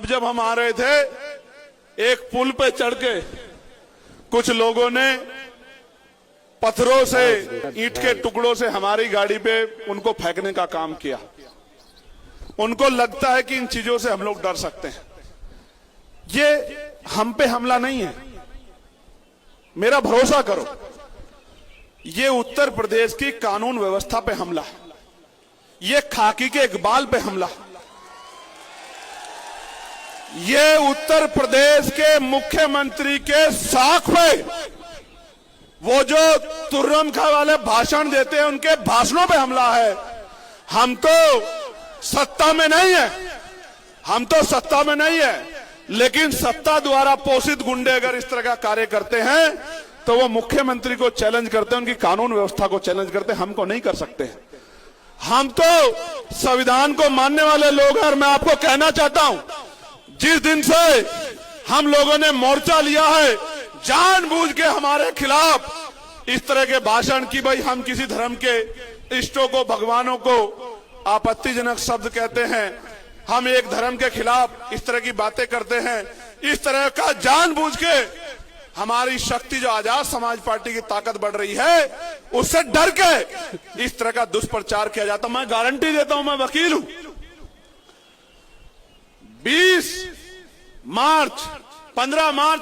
जब हम आ रहे थे, एक पुल पे चढ़ के कुछ लोगों ने पत्थरों से, ईंट के टुकड़ों से हमारी गाड़ी पे उनको फेंकने का काम किया। उनको लगता है कि इन चीजों से हम लोग डर सकते हैं। ये हम पे हमला नहीं है, मेरा भरोसा करो, ये उत्तर प्रदेश की कानून व्यवस्था पे हमला है, ये खाकी के इकबाल पे हमला, ये उत्तर प्रदेश के मुख्यमंत्री के साख पे, वो जो तुर्रम खा वाले भाषण देते हैं उनके भाषणों पे हमला है। हम तो सत्ता में नहीं है, हम तो सत्ता में नहीं है, लेकिन सत्ता द्वारा पोषित गुंडे अगर इस तरह का कार्य करते हैं तो वो मुख्यमंत्री को चैलेंज करते हैं, उनकी कानून व्यवस्था को चैलेंज करते हैं, हमको नहीं कर सकते हैं। हम तो संविधान को मानने वाले लोग हैं। और मैं आपको कहना चाहता हूं, जिस दिन से हम लोगों ने मोर्चा लिया है, जानबूझ के हमारे खिलाफ इस तरह के भाषण की, भाई हम किसी धर्म के इष्टों को, भगवानों को आपत्तिजनक शब्द कहते हैं, हम एक धर्म के खिलाफ इस तरह की बातें करते हैं, इस तरह का जानबूझ के हमारी शक्ति, जो आजाद समाज पार्टी की ताकत बढ़ रही है, उससे डर के इस तरह का दुष्प्रचार किया जाता। मैं गारंटी देता हूं, मैं वकील हूं, 15 मार्च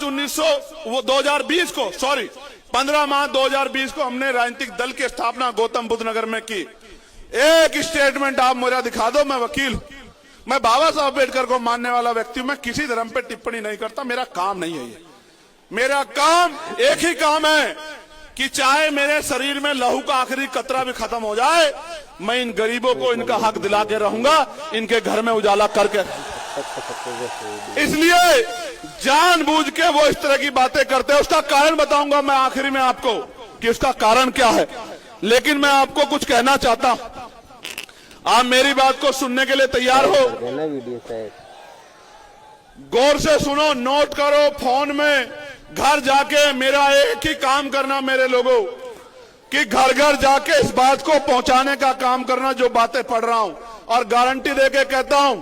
2020 को हमने राजनीतिक दल की स्थापना गौतम बुद्ध नगर में की। एक स्टेटमेंट आप मेरा दिखा दो, मैं वकील हूं, मैं बाबा साहब अम्बेडकर को मानने वाला व्यक्ति हूं, मैं किसी धर्म पे टिप्पणी नहीं करता, मेरा काम नहीं है ये। मेरा काम एक ही काम है कि चाहे मेरे शरीर में लहू का आखिरी कतरा भी खत्म हो जाए, मैं इन गरीबों को इनका हक दिला के रहूंगा, इनके घर में उजाला करके। इसलिए जानबूझ के वो इस तरह की बातें करते हैं। उसका कारण बताऊंगा मैं आखिरी में आपको कि उसका कारण क्या है, लेकिन मैं आपको कुछ कहना चाहता हूं, आप मेरी बात को सुनने के लिए तैयार हो? गौर से सुनो, नोट करो फोन में, घर जाके मेरा एक ही काम करना मेरे लोगों, कि घर घर जाके इस बात को पहुंचाने का काम करना जो बातें पढ़ रहा हूं। और गारंटी देके कहता हूं,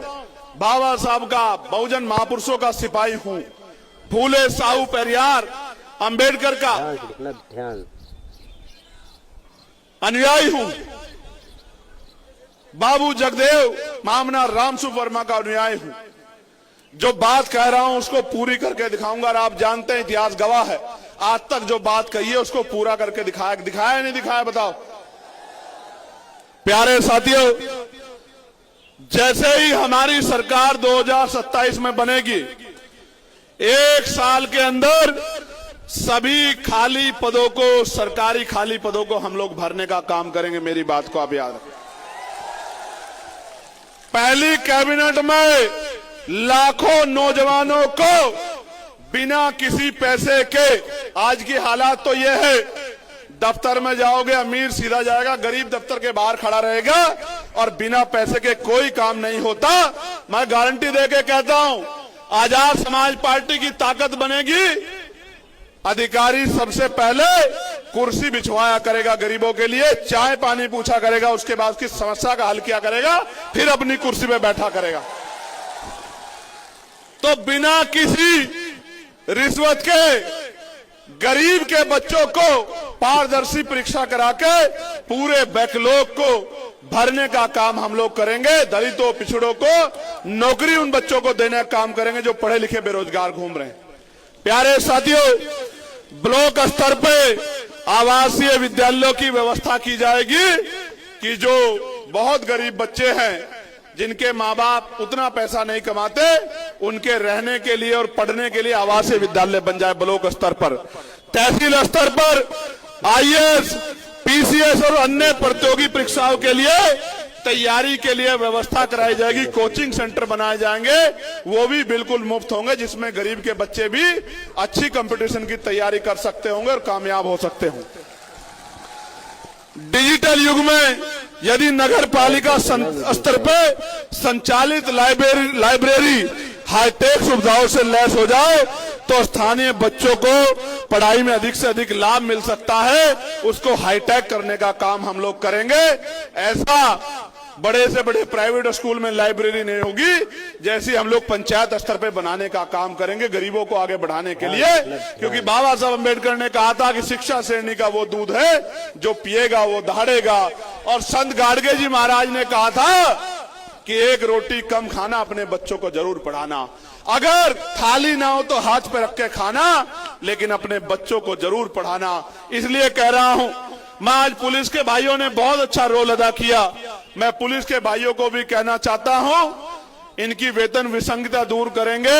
बाबा साहब का, बहुजन महापुरुषों का सिपाही हूं, फूले साहू पेरियार अंबेडकर का अनुयायी हूं, बाबू जगदेव मामना रामसुख वर्मा का अनुयायी हूं। जो बात कह रहा हूं उसको पूरी करके दिखाऊंगा। और आप जानते हैं, इतिहास गवाह है, आज तक जो बात कही है उसको पूरा करके दिखाया नहीं दिखाया, बताओ? प्यारे साथियों, जैसे ही हमारी सरकार 2027 में बनेगी, एक साल के अंदर सभी खाली पदों को, सरकारी खाली पदों को हम लोग भरने का काम करेंगे। मेरी बात को आप याद रखें। पहली कैबिनेट में लाखों नौजवानों को बिना किसी पैसे के, आज की हालात तो यह है, दफ्तर में जाओगे अमीर सीधा जाएगा, गरीब दफ्तर के बाहर खड़ा रहेगा और बिना पैसे के कोई काम नहीं होता। मैं गारंटी देके कहता हूं, आजाद समाज पार्टी की ताकत बनेगी, अधिकारी सबसे पहले कुर्सी बिछवाया करेगा गरीबों के लिए, चाय पानी पूछा करेगा, उसके बाद उसकी समस्या का हल किया करेगा, फिर अपनी कुर्सी पे बैठा करेगा। तो बिना किसी रिश्वत के गरीब के बच्चों को पारदर्शी परीक्षा करा के पूरे बैकलॉग को भरने का काम हम लोग करेंगे। दलितों, पिछड़ों को नौकरी उन बच्चों को देने का काम करेंगे जो पढ़े लिखे बेरोजगार घूम रहे हैं। प्यारे साथियों, ब्लॉक स्तर पे आवासीय विद्यालयों की व्यवस्था की जाएगी कि जो बहुत गरीब बच्चे हैं, जिनके माँ बाप उतना पैसा नहीं कमाते, उनके रहने के लिए और पढ़ने के लिए आवासीय विद्यालय बन जाए ब्लॉक स्तर पर। तहसील स्तर पर आईएएस, पीसीएस और अन्य प्रतियोगी परीक्षाओं के लिए तैयारी के लिए व्यवस्था कराई जाएगी। कोचिंग सेंटर बनाए जाएंगे, वो भी बिल्कुल मुफ्त होंगे, जिसमें गरीब के बच्चे भी अच्छी कंपटीशन की तैयारी कर सकते होंगे और कामयाब हो सकते होंगे। डिजिटल युग में यदि नगर पालिका स्तर पे संचालित लाइब्रेरी हाईटेक सुविधाओं से लैस हो जाए तो स्थानीय बच्चों को पढ़ाई में अधिक से अधिक लाभ मिल सकता है। उसको हाईटेक करने का काम हम लोग करेंगे। ऐसा बड़े से बड़े प्राइवेट स्कूल में लाइब्रेरी नहीं होगी, जैसी हम लोग पंचायत स्तर पे बनाने का काम करेंगे गरीबों को आगे बढ़ाने के लिए। क्योंकि बाबा साहब अम्बेडकर ने कहा था कि शिक्षा श्रेणी का वो दूध है जो पिएगा वो दहाड़ेगा। और संत गाडगे जी महाराज ने कहा था कि एक रोटी कम खाना, अपने बच्चों को जरूर पढ़ाना। अगर थाली ना हो तो हाथ पे रख के खाना, लेकिन अपने बच्चों को जरूर पढ़ाना। इसलिए कह रहा हूं, मैं आज पुलिस के भाइयों ने बहुत अच्छा रोल अदा किया। मैं पुलिस के भाइयों को भी कहना चाहता हूं, इनकी वेतन विसंगता दूर करेंगे,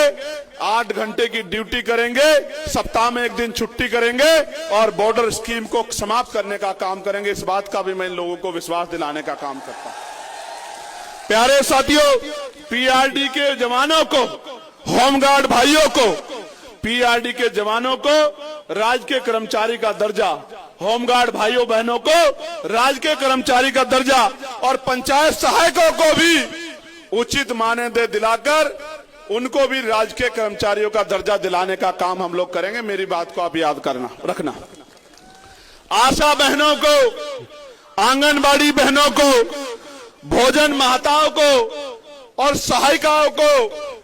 8 घंटे की ड्यूटी करेंगे, सप्ताह में 1 दिन छुट्टी करेंगे और बॉर्डर स्कीम को समाप्त करने का काम करेंगे। इस बात का भी मैं इन लोगों को विश्वास दिलाने का काम करता हूं। प्यारे साथियों, पीआरडी के जवानों को, होमगार्ड भाइयों को, पीआरडी के जवानों को राज्य के कर्मचारी का दर्जा, होमगार्ड भाइयों बहनों को राज्य के कर्मचारी का दर्जा और पंचायत सहायकों को भी उचित मानदेय दिलाकर उनको भी राज्य के कर्मचारियों का दर्जा दिलाने का काम हम लोग करेंगे। मेरी बात को आप याद रखना। आशा बहनों को, आंगनबाड़ी बहनों को, भोजन महताओं को और सहायिकाओं को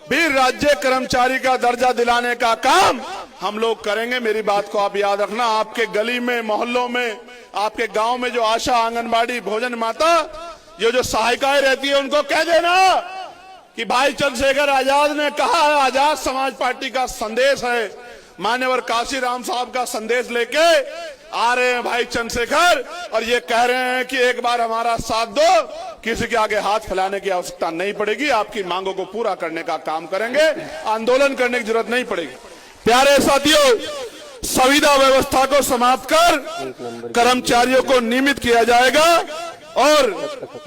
भी राज्य कर्मचारी का दर्जा दिलाने का काम हम लोग करेंगे। मेरी बात को आप याद रखना। आपके गली में, मोहल्लों में, आपके गांव में जो आशा, आंगनबाड़ी, भोजन माता, ये जो सहायिकाएं रहती है, उनको कह देना कि भाई चंद्रशेखर आजाद ने कहा है, आजाद समाज पार्टी का संदेश है, मान्यवर काशीराम साहब का संदेश लेके आ रहे हैं भाई चंद्रशेखर, और ये कह रहे हैं कि एक बार हमारा साथ दो, किसी के आगे हाथ फैलाने की आवश्यकता नहीं पड़ेगी, आपकी मांगों को पूरा करने का काम करेंगे, आंदोलन करने की जरूरत नहीं पड़ेगी। प्यारे साथियों, संविदा व्यवस्था को समाप्त कर कर्मचारियों को नियमित किया जाएगा और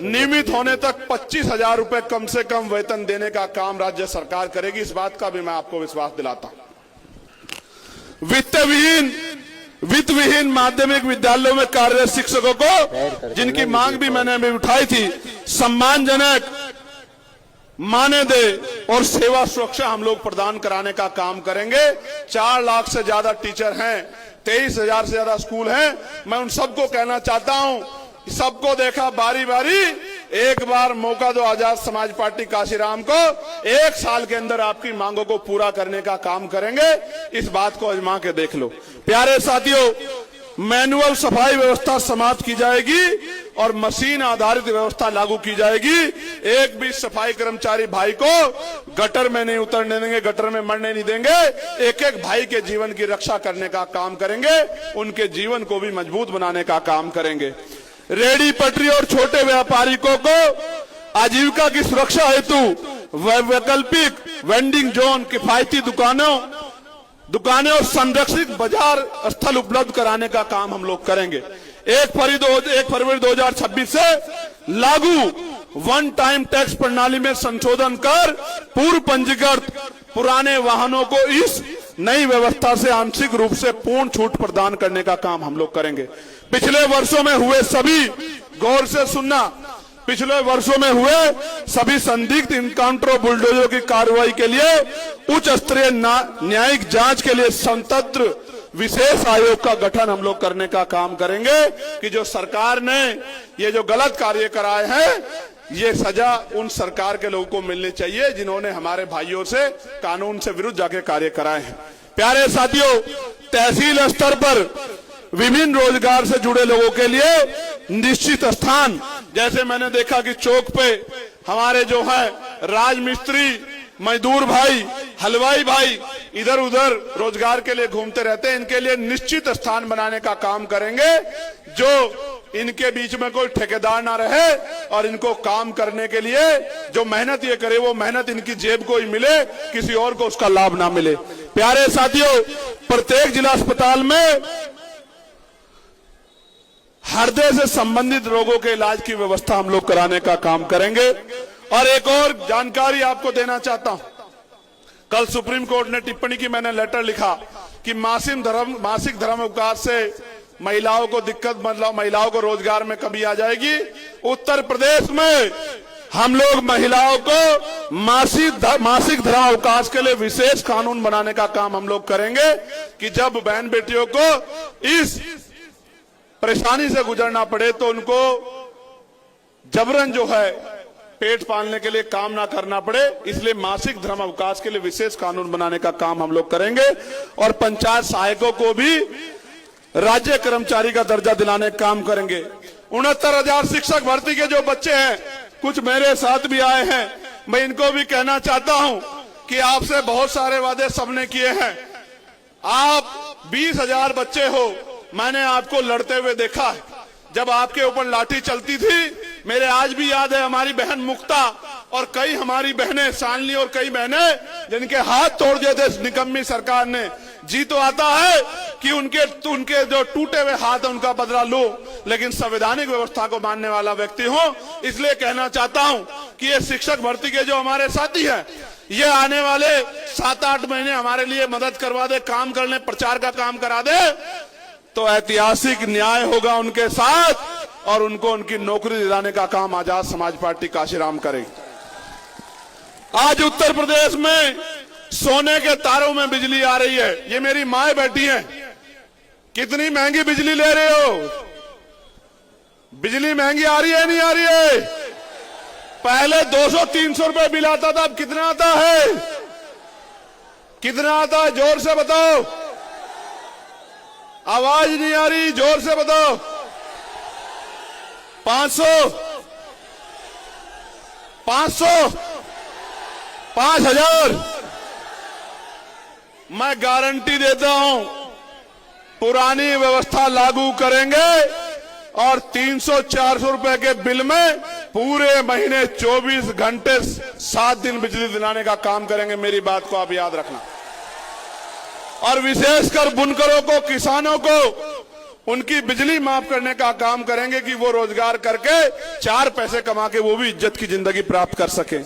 नियमित होने तक 25,000 रुपए कम से कम वेतन देने का काम राज्य सरकार करेगी। इस बात का भी मैं आपको विश्वास दिलाता हूं। वित्त विहीन माध्यमिक विद्यालयों में कार्यरत शिक्षकों को, जिनकी मांग भी मैंने अभी उठाई थी, सम्मानजनक मानदेय और सेवा सुरक्षा हम लोग प्रदान कराने का काम करेंगे। 4 लाख से ज्यादा टीचर हैं, 23,000 से ज्यादा स्कूल हैं। मैं उन सबको कहना चाहता हूं, सबको देखा बारी बारी, एक बार मौका दो आजाद समाज पार्टी काशीराम को, 1 साल के अंदर आपकी मांगों को पूरा करने का काम करेंगे। इस बात को आजमा के देख लो। प्यारे साथियों, मैनुअल सफाई व्यवस्था समाप्त की जाएगी और मशीन आधारित व्यवस्था लागू की जाएगी। एक भी सफाई कर्मचारी भाई को गटर में नहीं उतरने देंगे, गटर में मरने नहीं देंगे। एक एक भाई के जीवन की रक्षा करने का काम करेंगे, उनके जीवन को भी मजबूत बनाने का काम करेंगे। रेडी पटरी और छोटे व्यापारियों को आजीविका की सुरक्षा हेतु वैकल्पिक वेंडिंग जोन, किफायती दुकानें और संरक्षित बाजार स्थल उपलब्ध कराने का काम हम लोग करेंगे। 1 फरवरी 2026 से लागू वन टाइम टैक्स प्रणाली में संशोधन कर पूर्व पंजीकृत पुराने वाहनों को इस नई व्यवस्था से आंशिक रूप से पूर्ण छूट प्रदान करने का काम हम लोग करेंगे। पिछले वर्षों में हुए सभी, गौर से सुनना, पिछले वर्षों में हुए सभी संदिग्ध इनकाउंटर बुलडोजर की कार्रवाई के लिए उच्च स्तरीय न्यायिक जांच के लिए स्वतंत्र विशेष आयोग का गठन हम लोग करने का काम करेंगे कि जो सरकार ने ये जो गलत कार्य कराए हैं, ये सजा उन सरकार के लोगों को मिलनी चाहिए जिन्होंने हमारे भाइयों से कानून से विरुद्ध जाके कार्य कराए हैं। प्यारे साथियों, तहसील स्तर पर विभिन्न रोजगार से जुड़े लोगों के लिए निश्चित स्थान, जैसे मैंने देखा कि चौक पे हमारे जो है राजमिस्त्री, मजदूर भाई, हलवाई भाई इधर उधर रोजगार के लिए घूमते रहते हैं, इनके लिए निश्चित स्थान बनाने का काम करेंगे, जो इनके बीच में कोई ठेकेदार ना रहे और इनको काम करने के लिए जो मेहनत ये करे वो मेहनत इनकी जेब को ही मिले, किसी और को उसका लाभ ना मिले। प्यारे साथियों, प्रत्येक जिला अस्पताल में हृदय से संबंधित रोगों के इलाज की व्यवस्था हम लोग कराने का काम करेंगे। और एक और जानकारी आपको देना चाहता हूं, कल सुप्रीम कोर्ट ने टिप्पणी की, मैंने लेटर लिखा कि मासिक धर्म अवकाश से महिलाओं को दिक्कत, मतलब महिलाओं को रोजगार में कमी आ जाएगी। उत्तर प्रदेश में हम लोग महिलाओं को मासिक धर्म अवकाश के लिए विशेष कानून बनाने का काम हम लोग करेंगे कि जब बहन बेटियों को इस परेशानी से गुजरना पड़े तो उनको जबरन जो है पेट पालने के लिए काम ना करना पड़े, इसलिए मासिक धर्म अवकाश के लिए विशेष कानून बनाने का काम हम लोग करेंगे। और पंचायत सहायकों को भी राज्य कर्मचारी का दर्जा दिलाने का काम करेंगे। 69,000 शिक्षक भर्ती के जो बच्चे हैं, कुछ मेरे साथ भी आए हैं, मैं इनको भी कहना चाहता हूं कि आपसे बहुत सारे वादे सबने किए हैं। आप 20,000 बच्चे हो, मैंने आपको लड़ते हुए देखा है। जब आपके ऊपर लाठी चलती थी, मेरे आज भी याद है हमारी बहन मुक्ता और कई हमारी बहनें शानली और कई बहनें जिनके हाथ तोड़ दिए थे निकम्मी सरकार ने। जी तो आता है कि उनके जो टूटे हुए हाथ है उनका बदला लो, लेकिन संवैधानिक व्यवस्था को मानने वाला व्यक्ति हूं, इसलिए कहना चाहता हूं कि ये शिक्षक भर्ती के जो हमारे साथी हैं, ये आने वाले 7-8 महीने हमारे लिए मदद करवा दे, काम करने, प्रचार का काम करा दे, तो ऐतिहासिक न्याय होगा उनके साथ और उनको उनकी नौकरी दिलाने का काम आजाद समाज पार्टी काशीराम करेगी। आज उत्तर प्रदेश में सोने के तारों में बिजली आ रही है। ये मेरी माए बैठी है। कितनी महंगी बिजली ले रहे हो? बिजली महंगी आ रही है नहीं आ रही है? पहले 200-300 रुपए बिल आता था, अब कितना आता है? कितना आता है? जोर से बताओ। आवाज नहीं आ रही, जोर से बताओ। 500, 5,000। मैं गारंटी देता हूं, पुरानी व्यवस्था लागू करेंगे और 300-400 रुपए के बिल में पूरे महीने 24 घंटे 7 दिन बिजली दिलाने का काम करेंगे। मेरी बात को आप याद रखना। और विशेषकर बुनकरों को, किसानों को उनकी बिजली माफ करने का काम करेंगे कि वो रोजगार करके 4 पैसे कमा के वो भी इज्जत की जिंदगी प्राप्त कर सके।